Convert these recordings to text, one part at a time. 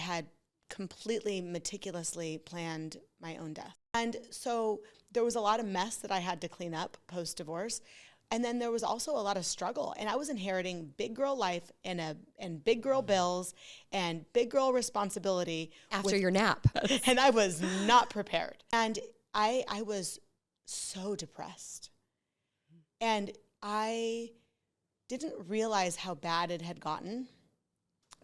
had completely meticulously planned my own death. And so there was a lot of mess that I had to clean up post-divorce. And then there was also a lot of struggle. And I was inheriting big girl life and big girl bills and big girl responsibility. After your nap. And I was not prepared. And I was so depressed. And I didn't realize how bad it had gotten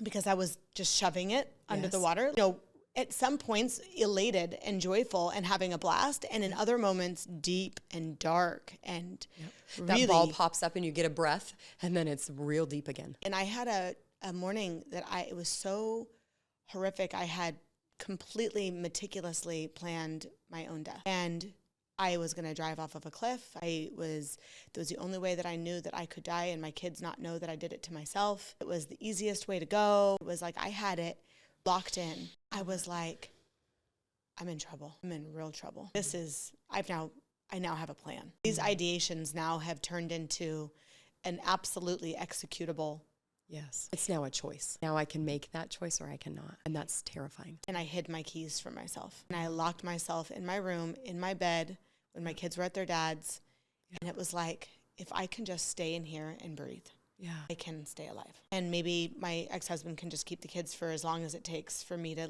because I was just shoving it under the water. You know, at some points elated and joyful and having a blast, and in other moments deep and dark and really. That ball pops up and you get a breath, and then it's real deep again. And I had a morning that it was so horrific. I had completely meticulously planned my own death. And I was going to drive off of a cliff. That was the only way that I knew that I could die and my kids not know that I did it to myself. It was the easiest way to go. It was like I had it locked in. I was like, I'm in trouble. I'm in real trouble. I now have a plan. These ideations now have turned into an absolutely executable. Yes. It's now a choice. Now I can make that choice or I cannot. And that's terrifying. And I hid my keys from myself. And I locked myself in my room, in my bed, when my kids were at their dad's. And it was like, if I can just stay in here and breathe, I can stay alive. And maybe my ex-husband can just keep the kids for as long as it takes for me to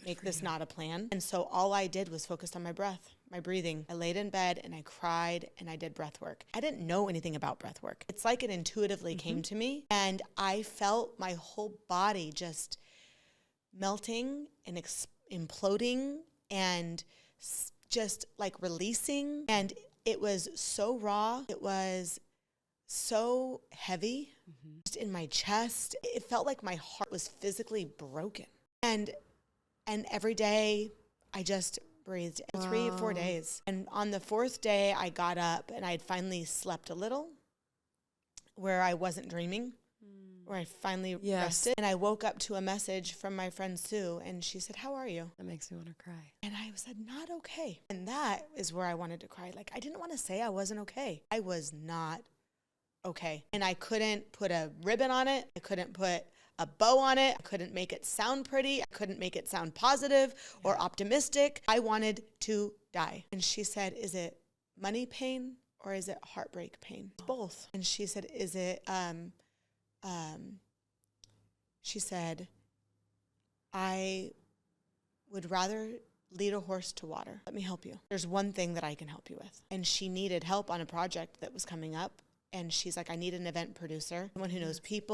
make this not a plan. And so all I did was focus on my breath, my breathing. I laid in bed and I cried and I did breath work. I didn't know anything about breath work. It's like it intuitively came to me, and I felt my whole body just melting and imploding and just like releasing. And it was so raw. It was so heavy just in my chest. It felt like my heart was physically broken. And every day I just breathed. 3 or 4 days. And on the 4th day I got up and I had finally slept a little where I wasn't dreaming, where I finally rested. And I woke up to a message from my friend Sue, and she said, "How are you?" That makes me want to cry. And I said, "Not okay." And that is where I wanted to cry. Like, I didn't want to say I wasn't okay. I was not okay. And I couldn't put a ribbon on it. I couldn't put a bow on it. I couldn't make it sound pretty. I couldn't make it sound positive or optimistic. I wanted to die. And she said, "Is it money pain or is it heartbreak pain?" Both. And she said, "Is it, she said, I would rather lead a horse to water. Let me help you. There's one thing that I can help you with." And she needed help on a project that was coming up. And she's like, "I need an event producer, someone who knows people,